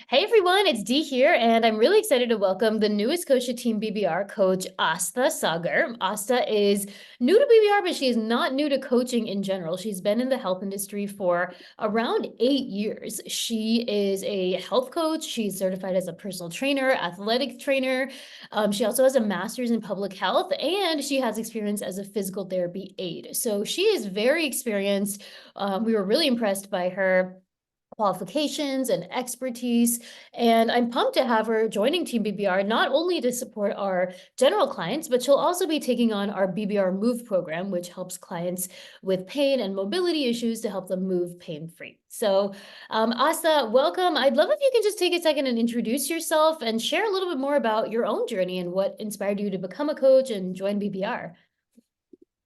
Hey everyone, it's Dee here, and I'm really excited to welcome the newest coach to Team BBR, Coach Aastha Sagar. Aastha is new to BBR, but she is not new to coaching in general. She's been in the health industry for around 8 years. She is a health coach. She's certified as a personal trainer, athletic trainer. She also has a master's in public health, and she has experience as a physical therapy aide. So she is very experienced. We were really impressed by her qualifications and expertise. And I'm pumped to have her joining Team BBR, not only to support our general clients, but she'll also be taking on our BBR Move program, which helps clients with pain and mobility issues to help them move pain-free. So Asa, welcome. I'd love if you can just take a second and introduce yourself and share a little bit more about your own journey and what inspired you to become a coach and join BBR.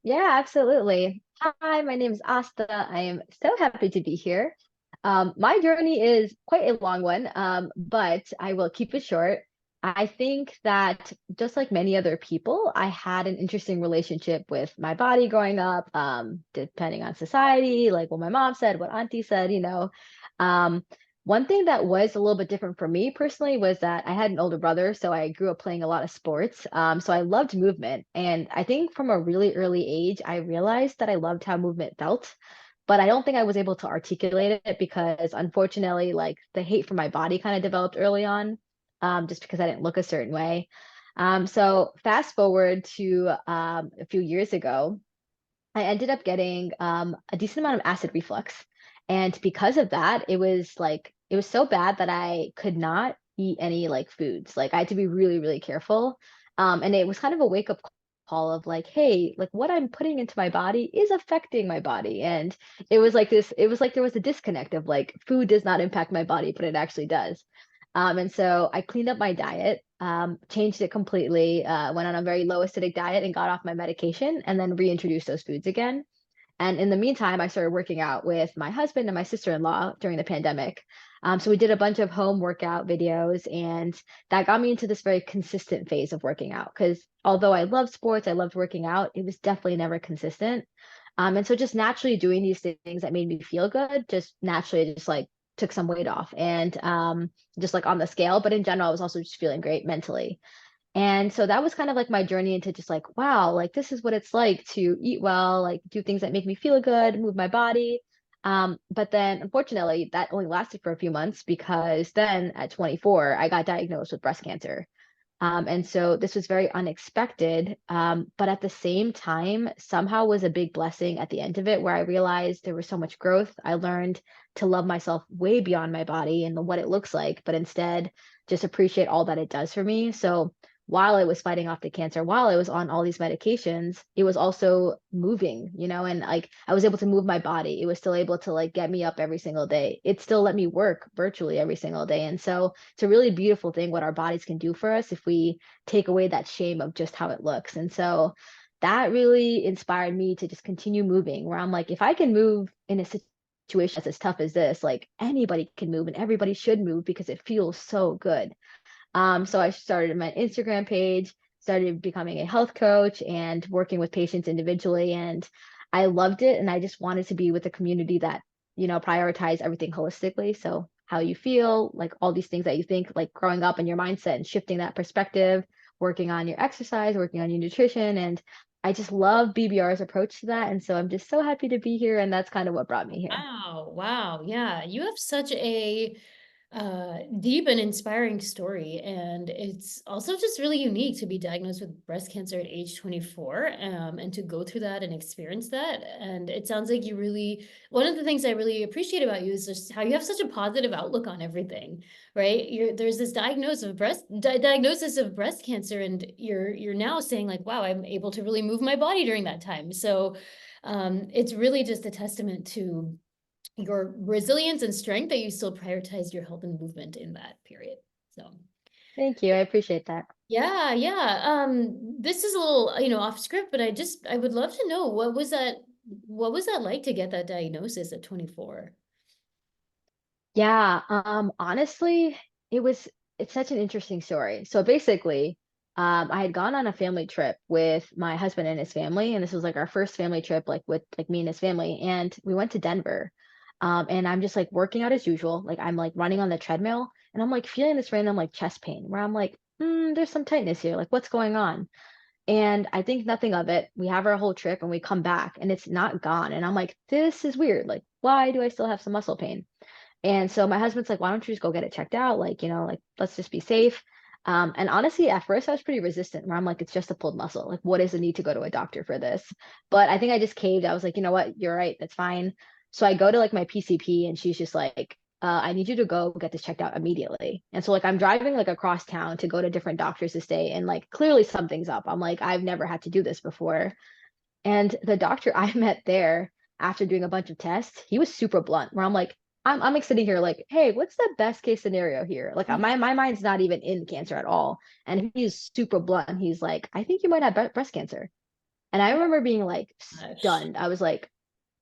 Yeah, absolutely. Hi, my name is Asta. I am so happy to be here. My journey is quite a long one, but I will keep it short. I think that just like many other people, I had an interesting relationship with my body growing up, depending on society, like what my mom said, what auntie said. Um, One thing that was a little bit different for me personally was that I had an older brother, so I grew up playing a lot of sports. So I loved movement. And I think from a really early age, I realized that I loved how movement felt, but I don't think I was able to articulate it because unfortunately, like the hate for my body kind of developed early on, just because I didn't look a certain way. So fast forward to a few years ago, I ended up getting a decent amount of acid reflux. And because of that, it was so bad that I could not eat any like foods. Like I had to be really, really careful. And it was kind of a wake-up call of like, hey, like what I'm putting into my body is affecting my body. And it was like there was a disconnect of like food does not impact my body, but it actually does. And so I cleaned up my diet, changed it completely, went on a very low acidic diet and got off my medication and then reintroduced those foods again. And in the meantime, I started working out with my husband and my sister-in-law during the pandemic. So we did a bunch of home workout videos, and that got me into this very consistent phase of working out. Because although I loved sports, I loved working out, it was definitely never consistent. And so just naturally doing these things that made me feel good, just naturally just like took some weight off and just like on the scale. But in general, I was also just feeling great mentally. And so that was kind of like my journey into just like, wow, like this is what it's like to eat well, like do things that make me feel good, move my body. But then unfortunately, that only lasted for a few months because then at 24, I got diagnosed with breast cancer. And so this was very unexpected, but at the same time, somehow was a big blessing at the end of it, where I realized there was so much growth. I learned to love myself way beyond my body and what it looks like, but instead just appreciate all that it does for me. So while I was fighting off the cancer, while I was on all these medications, it was also moving, and like I was able to move my body. It was still able to like get me up every single day. It still let me work virtually every single day. And so it's a really beautiful thing what our bodies can do for us if we take away that shame of just how it looks. And so that really inspired me to just continue moving, where I'm like, if I can move in a situation that's as tough as this, like anybody can move and everybody should move because it feels so good. So I started my Instagram page, started becoming a health coach and working with patients individually. And I loved it. And I just wanted to be with a community that, prioritize everything holistically. So how you feel, like all these things that you think, like growing up in your mindset and shifting that perspective, working on your exercise, working on your nutrition. And I just love BBR's approach to that. And so I'm just so happy to be here. And that's kind of what brought me here. Wow, wow. Yeah, you have such a deep and inspiring story, and it's also just really unique to be diagnosed with breast cancer at age 24, and to go through that and experience that. And it sounds like you really, one of the things I really appreciate about you is just how you have such a positive outlook on everything, right? There's this diagnosis of breast cancer, and you're now saying like, wow, I'm able to really move my body during that time. So it's really just a testament to your resilience and strength that you still prioritized your health and movement in that period. So Thank you. I appreciate that. yeah, yeah. This is a little, off script, but I would love to know what was that like to get that diagnosis at 24? Yeah, honestly, it's such an interesting story. So basically, I had gone on a family trip with my husband and his family, and this was like our first family trip, like with like me and his family, and we went to Denver. And I'm just like working out as usual. Like I'm like running on the treadmill and I'm like feeling this random like chest pain where I'm like, there's some tightness here. Like what's going on? And I think nothing of it. We have our whole trip and we come back and it's not gone. And I'm like, this is weird. Like, why do I still have some muscle pain? And so my husband's like, why don't you just go get it checked out? Like, like let's just be safe. And honestly, at first I was pretty resistant where I'm like, it's just a pulled muscle. Like, what is the need to go to a doctor for this? But I think I just caved. I was like, you know what? You're right. That's fine. So I go to like my PCP and she's just like, I need you to go get this checked out immediately. And so like I'm driving like across town to go to different doctors to stay. And like clearly something's up. I'm like, I've never had to do this before. And the doctor I met there after doing a bunch of tests, he was super blunt, where I'm like, I'm like sitting here like, hey, what's the best case scenario here? Like my mind's not even in cancer at all. And he's super blunt. He's like, I think you might have breast cancer. And I remember being like Gosh. stunned. I was like,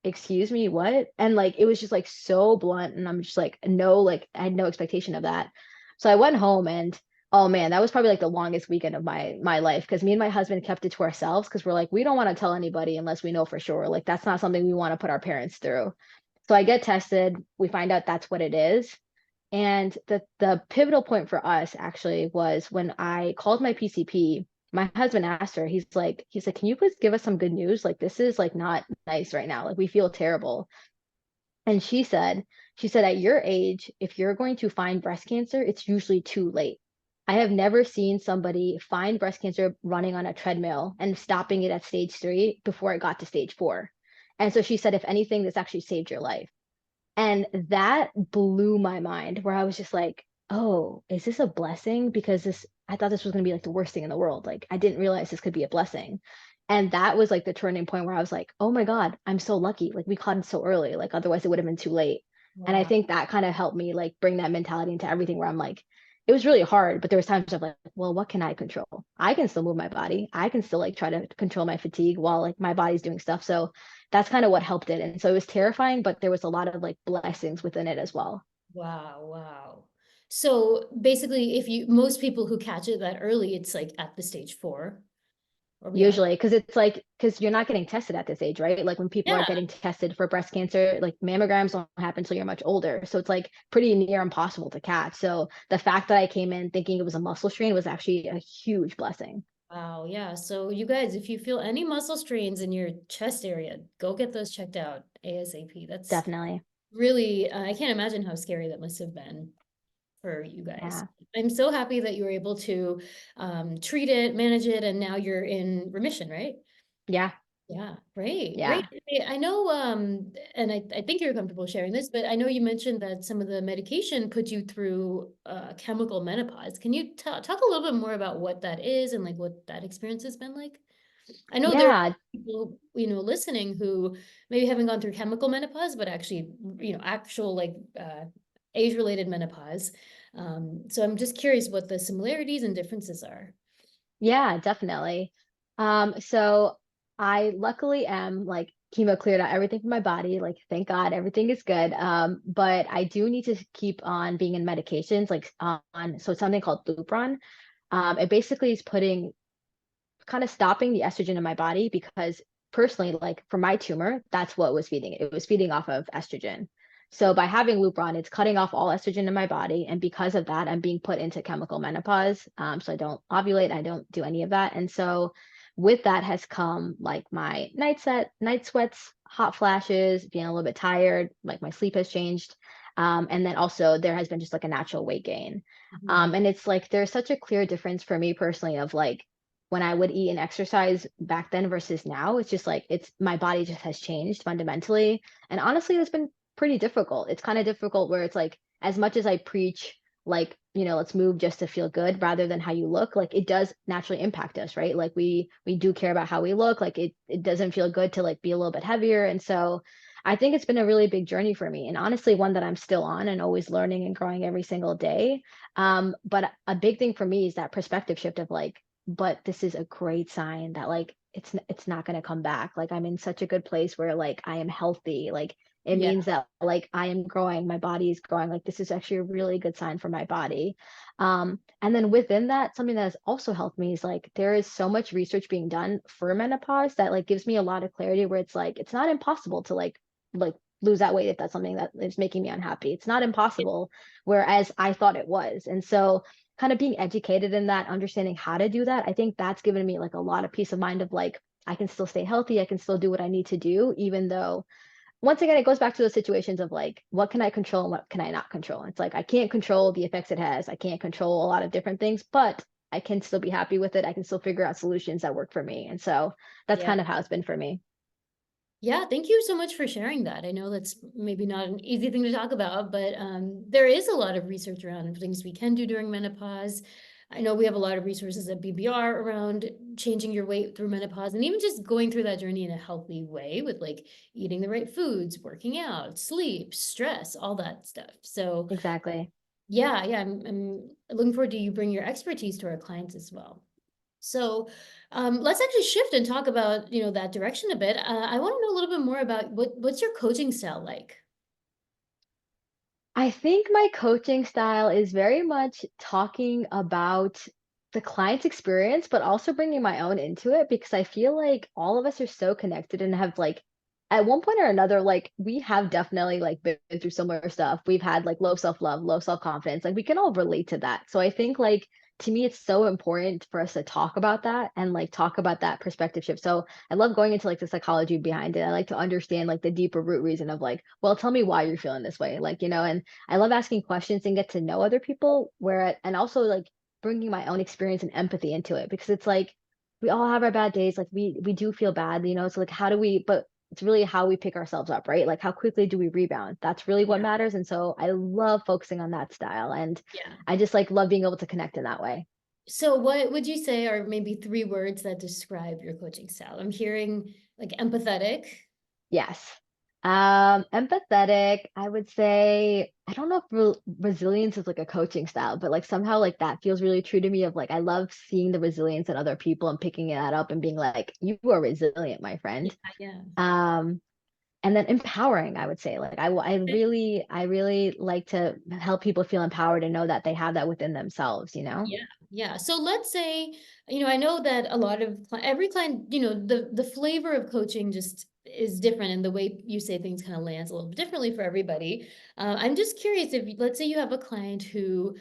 excuse me, what? And like it was just like so blunt. And I'm just like, no, like I had no expectation of that. So I went home and oh man, that was probably like the longest weekend of my life because me and my husband kept it to ourselves because we're like, we don't want to tell anybody unless we know for sure. Like that's not something we want to put our parents through. So I get tested, we find out that's what it is. And the pivotal point for us actually was when I called my PCP, my husband asked her, he's like, can you please give us some good news? Like this is like not nice right now. Like we feel terrible. And she said, at your age, if you're going to find breast cancer, it's usually too late. I have never seen somebody find breast cancer running on a treadmill and stopping it at stage 3 before it got to stage 4. And so she said, if anything, this actually saved your life. And that blew my mind where I was just like, oh, is this a blessing? Because I thought this was going to be like the worst thing in the world. Like, I didn't realize this could be a blessing. And that was like the turning point where I was like, oh my God, I'm so lucky. Like, we caught it so early. Like, otherwise it would have been too late. And I Wow. think that kind of helped me like bring that mentality into everything where I'm like, it was really hard, but there was times of like, well, what can I control? I can still move my body. I can still like try to control my fatigue while like my body's doing stuff. So that's kind of what helped it. And so it was terrifying, but there was a lot of like blessings within it as well. Wow, wow. So basically, if you most people who catch it that early, it's like at the stage 4 or beyond. Usually, because it's like, because you're not getting tested at this age, right? Like when people are Yeah. getting tested for breast cancer, like mammograms don't happen until you're much older. So it's like pretty near impossible to catch. So the fact that I came in thinking it was a muscle strain was actually a huge blessing. Wow, yeah. So you guys, if you feel any muscle strains in your chest area, go get those checked out ASAP. That's Definitely. really, I can't imagine how scary that must have been for you guys. Yeah. I'm so happy that you were able to treat it, manage it, and now you're in remission, right? Yeah. Yeah, great, great. Yeah. I know, and I think you're comfortable sharing this, but I know you mentioned that some of the medication put you through chemical menopause. Can you talk a little bit more about what that is and like what that experience has been like? I know there are Yeah. people, listening who maybe haven't gone through chemical menopause, but actually, actual like age-related menopause. So I'm just curious what the similarities and differences are. Yeah, definitely. So I luckily am like chemo cleared out everything from my body. Like, thank God, everything is good. But I do need to keep on being in medications, like so it's something called Lupron. It basically is putting kind of stopping the estrogen in my body because personally, like for my tumor, that's what was feeding it. It was feeding off of estrogen. So by having Lupron, it's cutting off all estrogen in my body, and because of that, I'm being put into chemical menopause. So I don't ovulate, I don't do any of that, and so with that has come like my night sweats, hot flashes, being a little bit tired, like my sleep has changed. And then also there has been just like a natural weight gain. Mhm. And it's like there's such a clear difference for me personally of like when I would eat and exercise back then versus now. It's just like it's my body just has changed fundamentally. And honestly, it's been pretty difficult. It's kind of difficult where it's like as much as I preach like, let's move just to feel good rather than how you look, like it does naturally impact us, right? Like we do care about how we look. Like it doesn't feel good to like be a little bit heavier. And so I think it's been a really big journey for me and honestly one that I'm still on and always learning and growing every single day. But a big thing for me is that perspective shift of like, but this is a great sign that like it's not going to come back. Like I'm in such a good place where like I am healthy. Like it Yeah. means that like I am growing, my body is growing. Like this is actually a really good sign for my body. And then within that, something that has also helped me is like there is so much research being done for menopause that like gives me a lot of clarity where it's like it's not impossible to like lose that weight if that's something that is making me unhappy. It's not impossible, whereas I thought it was. And so kind of being educated in that, understanding how to do that, I think that's given me like a lot of peace of mind of like, I can still stay healthy, I can still do what I need to do, even though once again, it goes back to those situations of like, what can I control and what can I not control? It's like, I can't control the effects it has. I can't control a lot of different things, but I can still be happy with it. I can still figure out solutions that work for me. And so that's Yeah. kind of how it's been for me. Yeah, thank you so much for sharing that. I know that's maybe not an easy thing to talk about, but there is a lot of research around things we can do during menopause. I know we have a lot of resources at BBR around changing your weight through menopause and even just going through that journey in a healthy way with like eating the right foods, working out, sleep, stress, all that stuff. So Exactly. yeah, I'm looking forward to you bring your expertise to our clients as well. So let's actually shift and talk about, that direction a bit. I want to know a little bit more about what's your coaching style like? I think my coaching style is very much talking about the client's experience, but also bringing my own into it because I feel like all of us are so connected and have like, at one point or another, like we have definitely like been through similar stuff. We've had like low self-love, low self-confidence. Like we can all relate to that. So I think like to me, it's so important for us to talk about that and like talk about that perspective shift. So I love going into like the psychology behind it. I like to understand like the deeper root reason of like, well, tell me why you're feeling this way. Like, and I love asking questions and get to know other people and also like bringing my own experience and empathy into it because it's like we all have our bad days. Like we do feel bad, so like how do we, but it's really how we pick ourselves up, right? Like how quickly do we rebound? That's really what Yeah. matters. And so I love focusing on that style. And Yeah. I just like love being able to connect in that way. So what would you say are maybe three words that describe your coaching style? I'm hearing like empathetic. Yes. Empathetic, I would say, I don't know if resilience is like a coaching style, but like somehow like that feels really true to me of like I love seeing the resilience in other people and picking that up and being like, you are resilient, my Yeah, friend. yeah. Um, and then empowering, I would say, like I really like to help people feel empowered and know that they have that within themselves, you know? Yeah, yeah. So let's say, I know that a lot of every client, the flavor of coaching just is different, and the way you say things kind of lands a little bit differently for everybody. I'm just curious if, let's say, you have a client who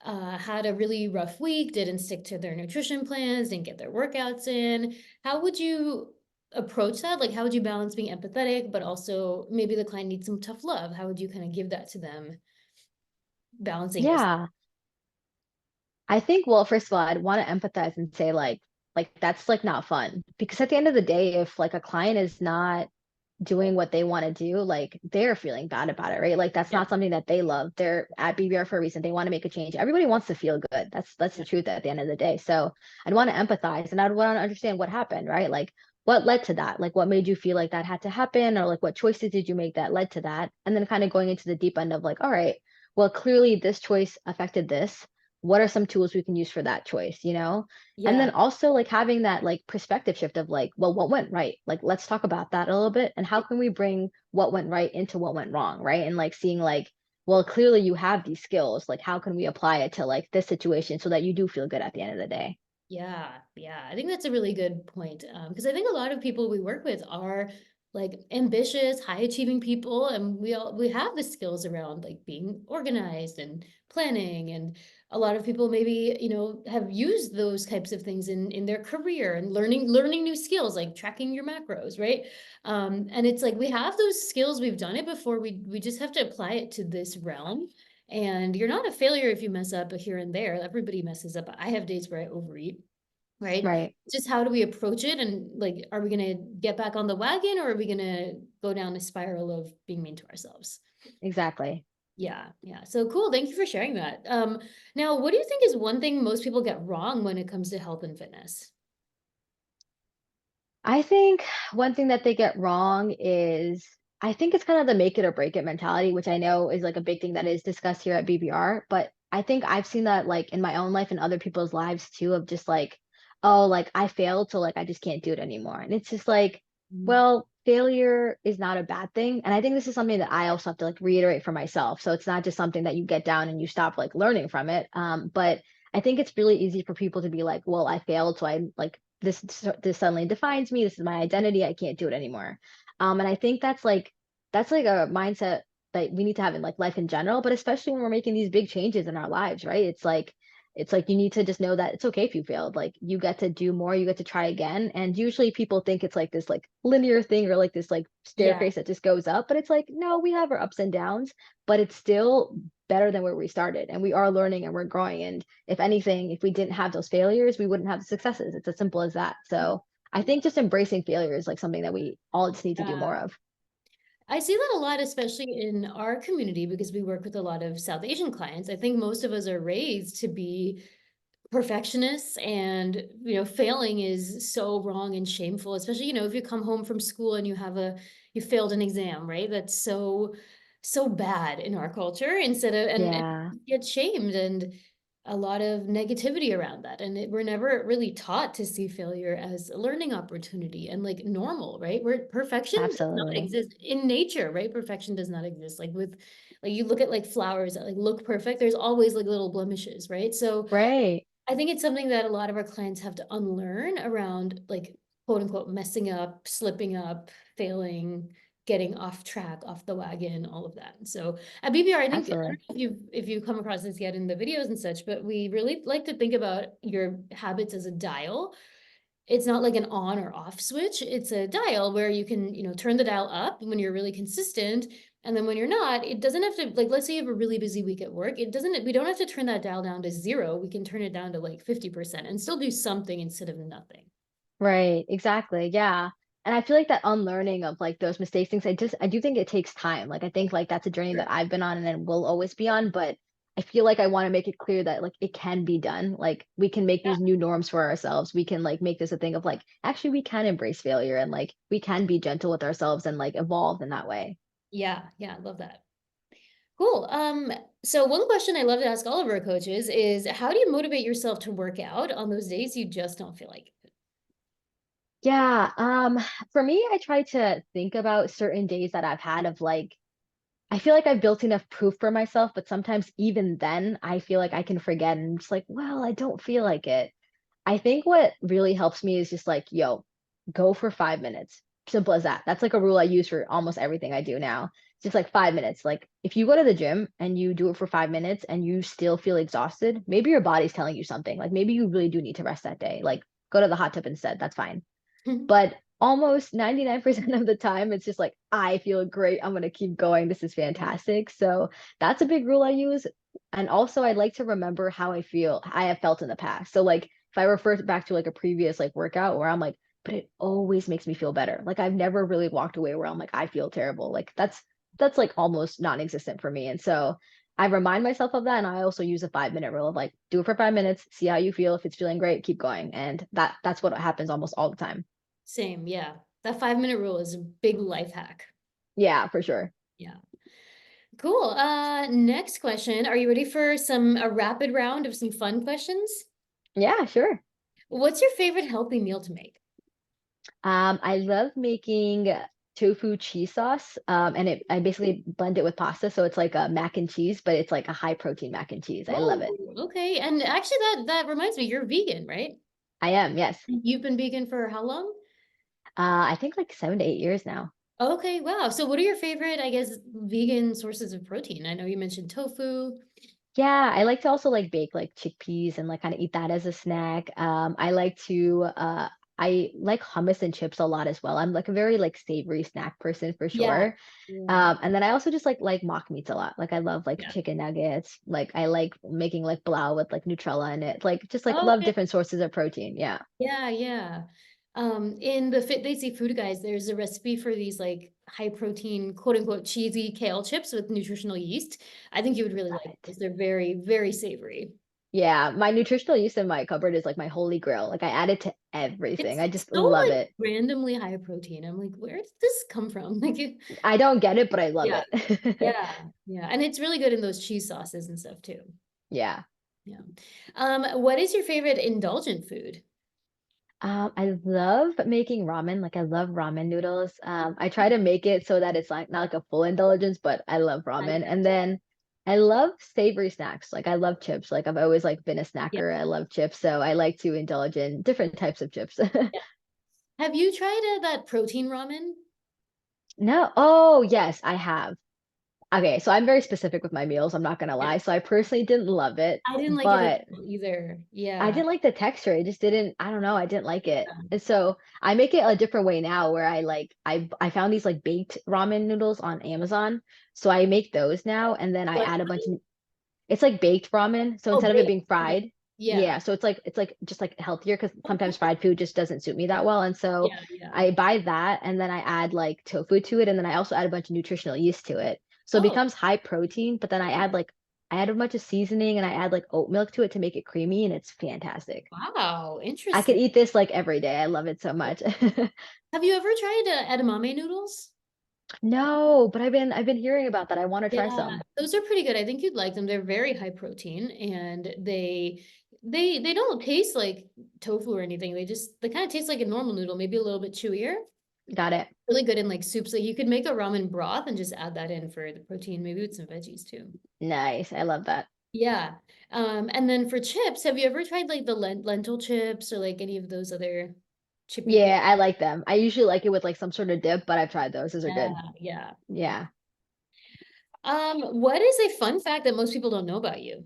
had a really rough week, didn't stick to their nutrition plans, didn't get their workouts in. How would you approach that? Like, how would you balance being empathetic, but also maybe the client needs some tough love? How would you kind of give that to them, balancing yourself? Yeah. I think, well, first of all, I'd want to empathize and say like that's like not fun because at the end of the day, if like a client is not doing what they want to do, like they're feeling bad about it, right? Like that's Yeah, not something that they love. They're at BBR for a reason. They want to make a change. Everybody wants to feel good. That's the yeah, truth at the end of the day. So I'd want to empathize and I'd want to understand what happened, right? Like what led to that? Like what made you feel like that had to happen, or like what choices did you make that led to that? And then kind of going into the deep end of like, all right, well, clearly this choice affected this. What are some tools we can use for that choice, and yeah. then also like having that like perspective shift of like, well, what went right? Like, let's talk about that a little bit. And how can we bring what went right into what went wrong, right? And like seeing like, well, clearly you have these skills. Like, how can we apply it to like this situation so that you do feel good at the end of the day? Yeah, yeah. I think that's a really good point. Because I think a lot of people we work with are like ambitious, high achieving people, and we have the skills around like being organized and planning, and a lot of people maybe, have used those types of things in their career and learning new skills like tracking your macros, right? And it's like we have those skills, we've done it before, we just have to apply it to this realm. And you're not a failure if you mess up here and there. Everybody messes up. I have days where I overeat, right? Right. Just how do we approach it? And like, are we going to get back on the wagon, or are we going to go down a spiral of being mean to ourselves? Exactly. Yeah, yeah. So cool. Thank you for sharing that. Now, what do you think is one thing most people get wrong when it comes to health and fitness? I think one thing that they get wrong is I think it's kind of the make it or break it mentality, which I know is like a big thing that is discussed here at BBR. But I think I've seen that like in my own life and other people's lives too, of just like, oh, like I failed, so like I just can't do it anymore. And it's just like, Mm. well, failure is not a bad thing. And I think this is something that I also have to like reiterate for myself. So it's not just something that you get down and you stop like learning from it. But I think it's really easy for people to be like, well, I failed, so I like this suddenly defines me. This is my identity. I can't do it anymore. And I think that's like that's like a mindset that we need to have in like life in general, but especially when we're making these big changes in our lives, right? It's like you need to just know that it's okay if you failed. Like you get to do more, you get to try again. And usually people think it's like this like linear thing or like this like Yeah. staircase that just goes up, but it's like no, we have our ups and downs, but it's still better than where we started. And we are learning and we're growing. And if anything, if we didn't have those failures, we wouldn't have the successes. It's as simple as that. So I think just embracing failure is like something that we all just need to do Yeah. more of. I see that a lot, especially in our community, because we work with a lot of South Asian clients. I think most of us are raised to be perfectionists, and failing is so wrong and shameful, especially if you come home from school and you failed an exam, right? That's so bad in our culture, instead of and Yeah, get shamed, and a lot of negativity around that, and we're never really taught to see failure as a learning opportunity and like normal, right? Where perfection does not absolutely. exist in nature, right? Perfection does not exist. Like you look at like flowers that like look perfect, there's always like little blemishes, right? So Right. I think it's something that a lot of our clients have to unlearn around, like, quote unquote messing up, slipping up, failing, getting off track, off the wagon, all of that. So at BBR, I think, I don't Absolutely. know if you've come across this yet in the videos and such, but we really like to think about your habits as a dial. It's not like an on or off switch. It's a dial where you can, turn the dial up when you're really consistent. And then when you're not, it doesn't have to, like, let's say you have a really busy week at work. We don't have to turn that dial down to zero. We can turn it down to like 50% and still do something instead of nothing. Right. Exactly. Yeah. And I feel like that unlearning of like those mistakes things, I do think it takes time. Like I think like that's a journey Sure. that I've been on and then will always be on, but I feel like I want to make it clear that like it can be done. Like we can make Yeah. these new norms for ourselves. We can like make this a thing of like actually we can embrace failure and like we can be gentle with ourselves and like evolve in that way. Yeah. Yeah. I love that. Cool. So one question I love to ask all of our coaches is, how do you motivate yourself to work out on those days you just don't feel like it? Yeah, for me, I try to think about certain days that I've had of like I feel like I've built enough proof for myself, but sometimes even then I feel like I can forget and I'm just like, well, I don't feel like it. I think what really helps me is just like, yo, go for 5 minutes. Simple as that. That's like a rule I use for almost everything I do now. It's just like 5 minutes. Like if you go to the gym and you do it for 5 minutes and you still feel exhausted, maybe your body's telling you something. Like maybe you really do need to rest that day. Like go to the hot tub instead. That's fine. But almost 99% of the time, it's just like, I feel great. I'm going to keep going. This is Yeah. fantastic. So that's a big rule I use. And also, I like to remember how I have felt in the past. So, like, if I refer back to like a previous like workout where I'm like, but it always makes me feel better. Like, I've never really walked away where I'm like, I feel terrible. Like, that's like almost non-existent for me. And so I remind myself of that. And I also use a 5 minute rule of like, do it for 5 minutes, see how you feel. If it's feeling great, keep going. And that's what happens almost all the time. Same. Yeah. That 5-minute rule is a big life hack. Yeah, for sure. Yeah. Cool. Next question. Are you ready for a rapid round of some fun questions? Yeah, sure. What's your favorite healthy meal to make? I love making tofu cheese sauce. And I basically blend it with pasta, so it's like a mac and cheese, but it's like a high protein mac and cheese. I love it. Oh, okay. And actually that reminds me, you're vegan, right? I am, yes. You've been vegan for how long? I think like 7 to 8 years now. Okay, wow. So what are your favorite, I guess, vegan sources of protein? I know you mentioned tofu. Yeah, I like to also like bake like chickpeas and like kind of eat that as a snack. I like hummus and chips a lot as well. I'm like a very like savory snack person for Yeah. sure. Yeah. And then I also just like mock meats a lot. Like I love like Yeah. chicken nuggets. Like I like making like blau with like Nutella in it. Like just like love Okay. different sources of protein. Yeah. Yeah, yeah. In the Fit Lazy Food Guys, there's a recipe for these like high protein, quote unquote, cheesy kale chips with nutritional yeast. I think you would really Love like it. those. They're very, very savory. Yeah, my nutritional yeast in my cupboard is like my holy grail. Like I add it to everything. I It's just so love like it. randomly high protein. I'm like, where did this come from? I don't get it, but I love Yeah, it. yeah, yeah. And it's really good in those cheese sauces and stuff too. Yeah. Yeah. What is your favorite indulgent food? I love making ramen. Like I love ramen noodles. I try to make it so that it's like not like a full indulgence, but I love I ramen. And gotcha. then I love savory snacks. Like I love chips. Like I've always like been a Yeah, snacker. I love chips, so I like to indulge in different types of chips. yeah. Have you tried that protein ramen? No. Oh, yes, I have. Okay, so I'm very specific with my meals, I'm not gonna Yeah. lie. So I personally didn't love it, I didn't like it at but all either. I Yeah. didn't like the texture. It just didn't, I don't know, I didn't like it. And so I make it a different way now where I found these like baked ramen noodles on Amazon. So I make those now and then I What add a bunch kind? of it's like baked ramen. So Oh, instead of it baked. being Okay. fried, Yeah. yeah, so it's like just like healthier because sometimes fried food just doesn't suit me that well. And so Yeah, yeah. I buy that and then I add like tofu to it and then I also add a bunch of nutritional yeast to it. So it Oh, becomes high protein, but then I add a bunch of seasoning and I add like oat milk to it to make it creamy and it's fantastic. wow. I could Interesting. eat this like every day. I love it so much. Have you ever tried edamame noodles? No, but I've been hearing about that. I want to try Yeah, some. those are pretty good. I think you'd like them. They're very high protein and they don't taste like tofu or anything. They kind of taste like a normal noodle, maybe a little bit chewier. Got it. Really good in like soups. Like you could make a ramen broth and just add that in for the protein, maybe with some veggies too. Nice. I love that. Yeah. And then for chips, have you ever tried like the lentil chips or like any of those other chippy things? Yeah, I like them. I usually like it with like some sort of dip, but I've tried those. Those are good. Yeah, yeah. Yeah. What is a fun fact that most people don't know about you?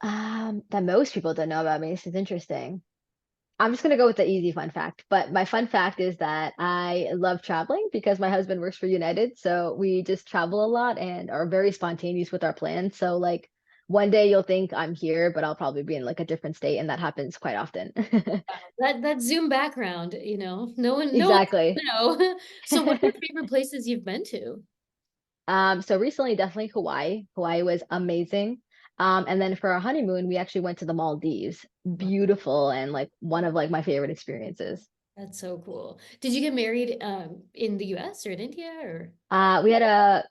That most people don't know about me. This is interesting. I'm just gonna go with the easy fun fact. But my fun fact is that I love traveling because my husband works for United. So we just travel a lot and are very spontaneous with our plans. So like one day you'll think I'm here, but I'll probably be in like a different state, and that happens quite often. That Zoom background, no one Exactly. know. So what are your favorite places you've been to? So recently, definitely Hawaii. Hawaii was amazing. And then for our honeymoon, we actually went to the Maldives. Wow, Beautiful and like one of like my favorite experiences. that's so cool. Did you get married in the US or in India or? We had a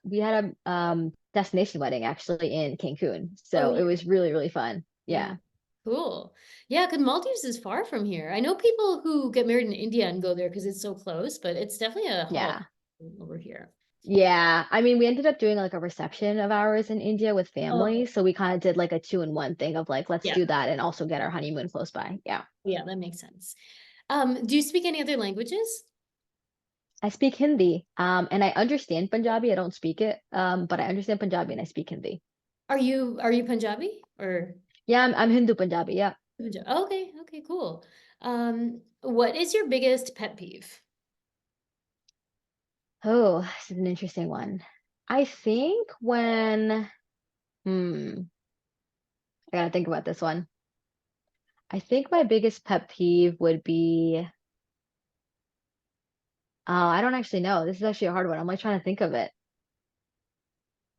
destination wedding actually in Cancun. Oh So it yeah. was really, really fun. Yeah. Yeah. Cool. Yeah, because Maldives is far from here. I know people who get married in India and go there because it's so close, but it's definitely a haul Yeah. over here. Yeah. I mean, we ended up doing like a reception of ours in India with family. Oh, So we kind of did like a two-in-one thing of like, let's yeah. do that and also get our honeymoon close by. Yeah. Yeah, that makes sense. Do you speak any other languages? I speak Hindi, and I understand Punjabi. I don't speak it, but I understand Punjabi and I speak Hindi. Are you Punjabi or Yeah, I'm Hindu Punjabi. Yeah. Punjab? Oh, okay, okay, cool. What is your biggest pet peeve? Oh, this is an interesting one. I think hmm, I gotta think about this one. I think my biggest pet peeve would be, I don't actually know. This is actually a hard one. I'm like trying to think of it.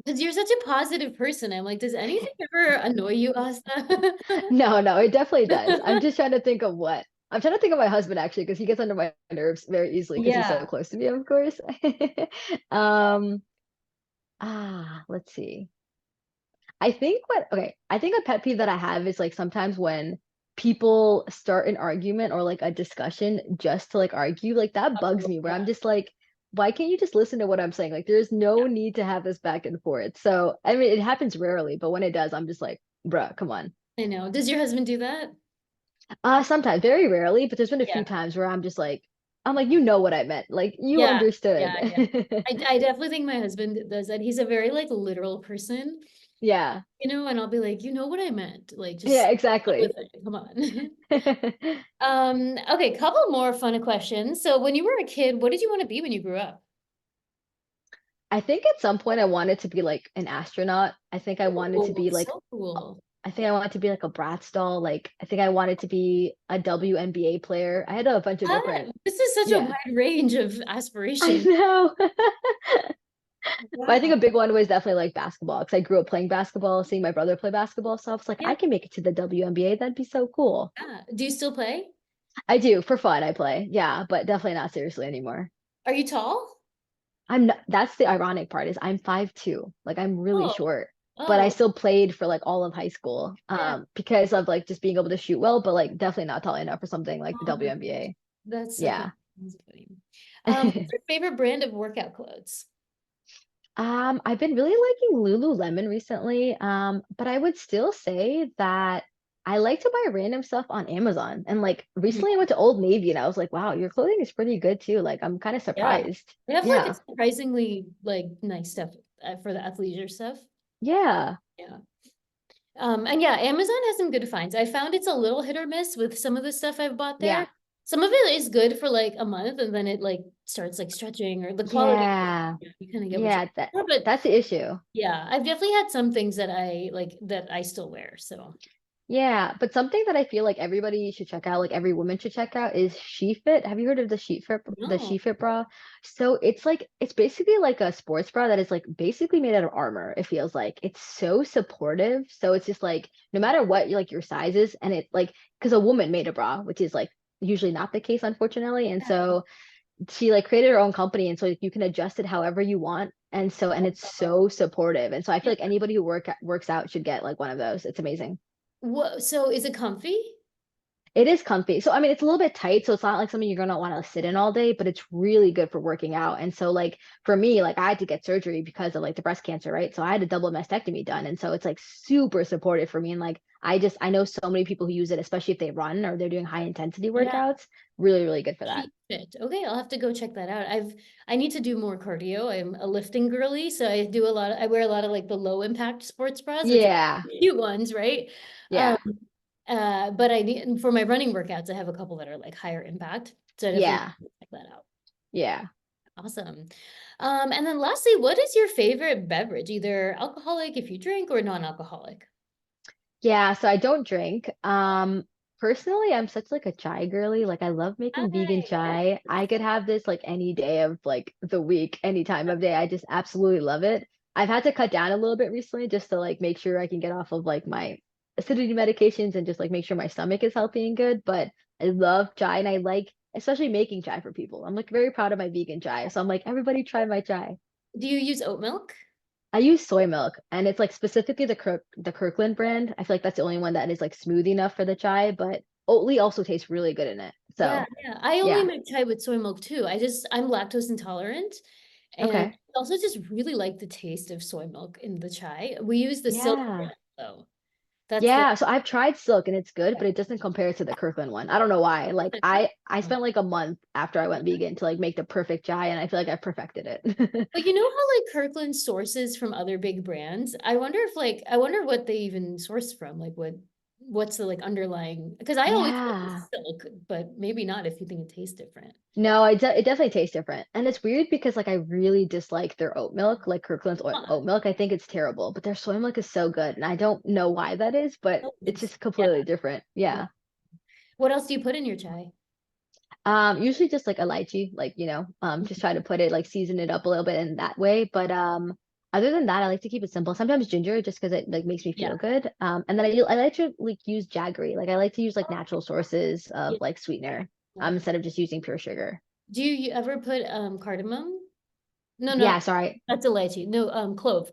Because you're such a positive person. I'm like, does anything ever annoy you, Asta? No, no, it definitely does. I'm just trying to think of what. I'm trying to think of my husband actually, because he gets under my nerves very easily because he's so Yeah. close to me, of course. Um, let's see. I think a pet peeve that I have is like sometimes when people start an argument or like a discussion just to like argue, like that bugs Oh, me where yeah. I'm just like, why can't you just listen to what I'm saying? Like there's no need to have this back and forth. So I mean it happens rarely, but when it does, I'm just like, bruh, come on. I know. Does your husband do that? Sometimes, very rarely, but there's been a Yeah. few times where I'm like, you know what I meant. Like you Yeah. understood. Yeah. Yeah. I definitely think my husband does that. He's a very like literal person, Yeah. and I'll be like, you know what I meant. Like just Yeah, run with exactly. it. Come on. Okay, couple more fun questions. So when you were a kid, what did you want to be when you grew up? I think at some point I wanted to be like an astronaut. I think I wanted to Oh, be like so cool. I think I wanted to be like a Bratz doll. Like I think I wanted to be a WNBA player. I had a bunch of different, This is such a yeah. wide range of I aspirations. know. But I think Wow. a big one was definitely like basketball because I grew up playing basketball, seeing my brother play basketball. So I was like, Yeah. I can make it to the WNBA. That'd be so cool. Yeah. Do you still play? I do for fun. I play, yeah, but definitely not seriously anymore. Are you tall? I'm not, that's the ironic part is I'm 5'2". Like I'm really Oh, short, but I oh, still played for like all of high school yeah. because of like just being able to shoot well, but like definitely not tall enough for something like the Oh, WNBA. that's so funny. Yeah. That's funny. What's your favorite brand of workout clothes? I've been really liking Lululemon recently. But I would still say that I like to buy random stuff on Amazon. And like recently I went to Old Navy and I was like, wow, your clothing is pretty good too. Like I'm kind of Yeah. surprised. They have like a Yeah. surprisingly like nice stuff for the athleisure stuff. Yeah. Yeah. And yeah, Amazon has some good finds. I found it's a little hit or miss with some of the stuff I've bought there. Yeah. Some of it is good for like a month and then it like starts like stretching or the quality, Yeah. you kind of get what Yeah. you're for. But That's the issue. yeah, I've definitely had some things that I like that I still wear. So Yeah, but something that I feel like everybody should check out, like every woman should check out, is SheFit. Have you heard of the no. SheFit bra? So it's basically like a sports bra that is like basically made out of armor, it feels like. It's so supportive. So it's just like no matter what like your size is, and it like because a woman made a bra, which is like usually not the case, unfortunately. And so she like created her own company, and so like, you can adjust it however you want. And it's so supportive. And so I feel Yeah. like anybody who works out should get like one of those. It's amazing. What, so is it comfy? It is comfy. So I mean, it's a little bit tight, so it's not like something you're gonna want to sit in all day, but it's really good for working out. And so like for me, like I had to get surgery because of like the breast cancer, right? So I had a double mastectomy done. And so it's like super supportive for me. And like I know so many people who use it, especially if they run or they're doing high intensity Yeah. workouts. Really, really good for that. Sheet fit. Okay, I'll have to go check that out. I need to do more cardio. I'm a lifting girly, so I wear a lot of like the low impact sports bras, which are Yeah. cute ones, right? Um, Yeah. but I need for my running workouts, I have a couple that are like higher impact. So I definitely Yeah. check that out. Yeah. Awesome. And then lastly, what is your favorite beverage? Either alcoholic if you drink or non-alcoholic? Yeah, so I don't drink. Personally, I'm such like a chai girly. Like I love making vegan Hi. chai. I could have this like any day of like the week, any time of day. I just absolutely love it. I've had to cut down a little bit recently just to like make sure I can get off of like my acidity medications and just like make sure my stomach is healthy and good. But I love chai and I like especially making chai for people. I'm like very proud of my vegan chai. So I'm like, everybody try my chai. Do you use oat milk? I use soy milk and it's like specifically the Kirkland brand. I feel like that's the only one that is like smooth enough for the chai, but Oatly also tastes really good in it. Yeah, So yeah. I only yeah. make chai with soy milk too. I'm lactose intolerant and Okay. I also just really like the taste of soy milk in the chai. We use the silk Yeah. brand though. That's the Yeah. So I've tried Silk and it's good, but it doesn't compare to the Kirkland one. I don't know why. Like I spent like a month after I went vegan to like make the perfect chai and I feel like I perfected it. But you know how like Kirkland sources from other big brands? I wonder what they even source from. Like what's the like underlying, because I always think Yeah. it's silk, but maybe not if you think it tastes different. No, it definitely tastes different. And it's weird because like I really dislike their oat milk, like Kirkland's Huh. oat milk. I think it's terrible, but their soy milk is so good. And I don't know why that is, but Oh, it's just yeah. completely different. Yeah. Yeah. What else do you put in your chai? Usually just like a lychee, like, just try to put it like season it up a little bit in that way. But other than that, I like to keep it simple. Sometimes ginger just because it like makes me Yeah. feel good. And then I like to like use jaggery. Like I like to use like natural sources of Yeah. like sweetener, Yeah. instead of just using pure sugar. Do you ever put cardamom? No, no, Yeah, sorry. that's a lychee. No, clove.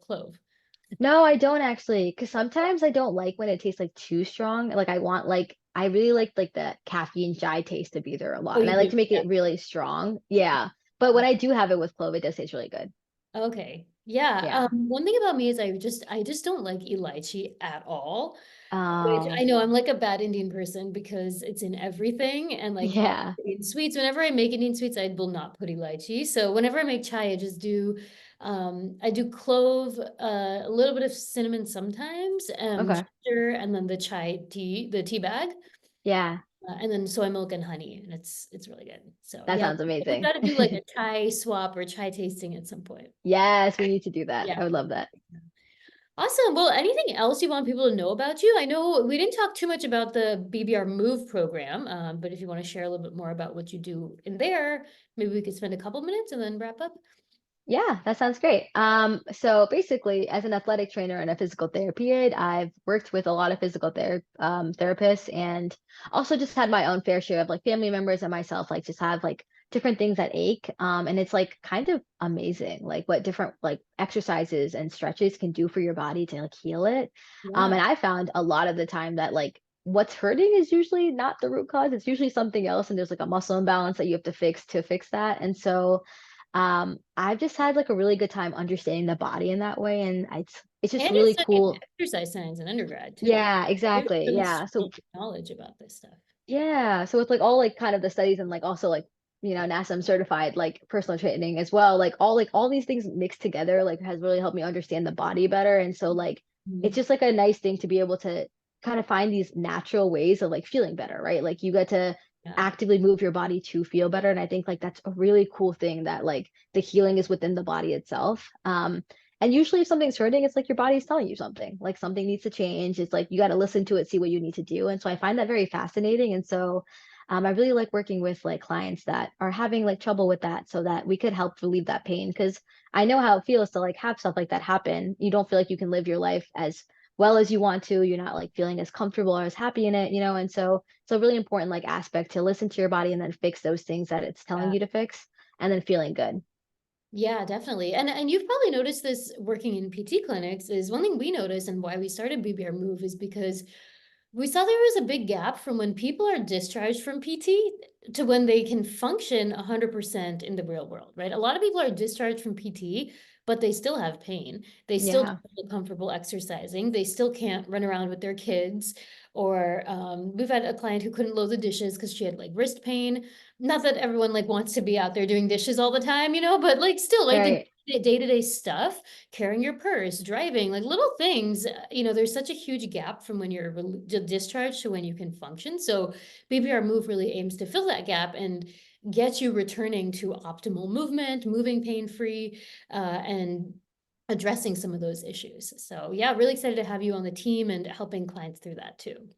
No, I don't actually, because sometimes I don't like when it tastes like too strong. Like I want I really like the caffeine chai taste to be there a Oh, lot, and you I like do. to make Yeah. it really strong. Yeah, but when I do have it with clove, it does taste really good. Okay. Yeah. Yeah. One thing about me is I just don't like lychee at all. Which Oh, I know I'm like a bad Indian person because it's in everything and like yeah. in sweets. Whenever I make Indian sweets, I will not put lychee. So whenever I make chai, I do clove, a little bit of cinnamon sometimes, Okay. ginger, and then the tea bag, Yeah, and then soy milk and honey, and it's really good. So that yeah, sounds we amazing. got to do like a chai swap or chai tasting at some point. Yes, we need to do that. Yeah. I would love that. Awesome. Well, anything else you want people to know about you? I know we didn't talk too much about the BBR Move program, but if you want to share a little bit more about what you do in there, maybe we could spend a couple minutes and then wrap up. Yeah, that sounds great. So basically, as an athletic trainer and a physical therapy aide, I've worked with a lot of therapists and also just had my own fair share of like family members and myself, like just have like different things that ache. And it's like kind of amazing, like what different like exercises and stretches can do for your body to like heal it. Yeah. And I found a lot of the time that like what's hurting is usually not the root cause. It's usually something else, and there's like a muscle imbalance that you have to fix that. And so I've just had like a really good time understanding the body in that way. And it's just And you really studied cool. exercise science in undergrad too. Yeah, You have exactly. really Yeah. strong So knowledge about this stuff. yeah, so it's like all like kind of the studies and like also like NASM certified like personal training as well. Like all these things mixed together like has really helped me understand the body better. And so like it's Mhm. just like a nice thing to be able to kind of find these natural ways of like feeling better, right? Like you get to Yeah. actively move your body to feel better. And I think like that's a really cool thing that like the healing is within the body itself. And usually if something's hurting, it's like your body's telling you something, like something needs to change. It's like you got to listen to it, see what you need to do. And so I find that very fascinating. And so I really like working with like clients that are having like trouble with that so that we could help relieve that pain. Cause I know how it feels to like have stuff like that happen. You don't feel like you can live your life as well as you want to. You're not like feeling as comfortable or as happy in it, and so it's a really important like aspect to listen to your body and then fix those things that it's telling Yeah. you to fix and then feeling good. Yeah, definitely. And you've probably noticed this working in PT clinics is one thing we noticed and why we started BBR Move is because we saw there was a big gap from when people are discharged from PT to when they can function 100% in the real world, right? A lot of people are discharged from PT, but they still have pain. They still Yeah, don't feel comfortable exercising. They still can't run around with their kids. Or we've had a client who couldn't load the dishes because she had like wrist pain. Not that everyone like wants to be out there doing dishes all the time, but like still like the right. day-to-day stuff, carrying your purse, driving, like little things, there's such a huge gap from when you're discharged to when you can function. So BBR Move really aims to fill that gap and get you returning to optimal movement, moving pain-free, and addressing some of those issues. So yeah, really excited to have you on the team and helping clients through that too.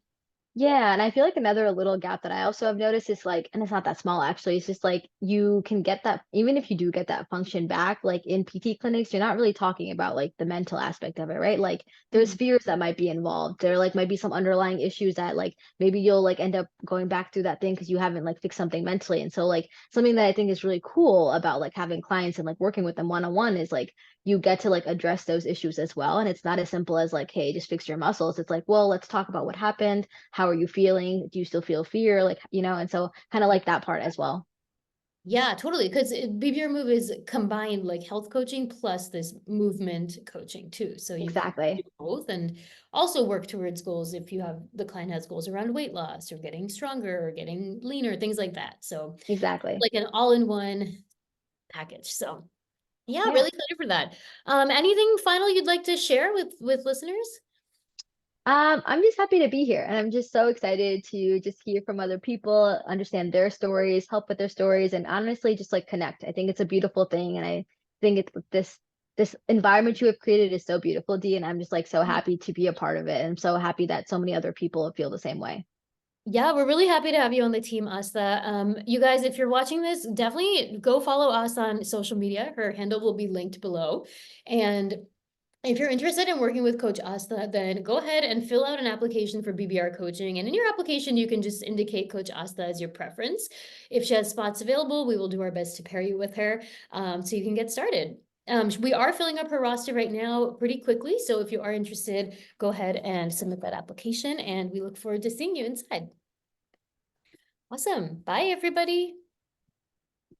Yeah, and I feel like another little gap that I also have noticed is like, and it's not that small actually, it's just like you can get that, even if you do get that function back, like in PT clinics, you're not really talking about like the mental aspect of it, right? Like there's Mhm. fears that might be involved. There like might be some underlying issues that like maybe you'll like end up going back through that thing because you haven't like fixed something mentally. And so like something that I think is really cool about like having clients and like working with them one-on-one is like you get to like address those issues as well. And it's not as simple as like, hey, just fix your muscles. It's like, well, let's talk about what happened. How are you feeling? Do you still feel fear? Like, and so kind of Yeah. like that part as well. Yeah, totally. Because BBR Move is combined like health coaching plus this movement coaching too. So you can do Exactly. both and also work towards goals if the client has goals around weight loss or getting stronger or getting leaner, things like that. So Exactly. like an all-in-one package. So yeah, Yeah. really excited for that. Anything final you'd like to share with listeners? I'm just happy to be here and I'm just so excited to just hear from other people, understand their stories, help with their stories, and honestly just like connect. I think it's a beautiful thing. And I think it's this environment you have created is so beautiful, Dee, and I'm just like so happy to be a part of it. And I'm so happy that so many other people feel the same way. Yeah, we're really happy to have you on the team, Asta. You guys, if you're watching this, definitely go follow us on social media. Her handle will be linked below. And if you're interested in working with Coach Asta, then go ahead and fill out an application for BBR coaching. And in your application, you can just indicate Coach Asta as your preference. If she has spots available, we will do our best to pair you with her so you can get started. We are filling up her roster right now pretty quickly. So if you are interested, go ahead and submit that application. And we look forward to seeing you inside. Awesome. Bye, everybody.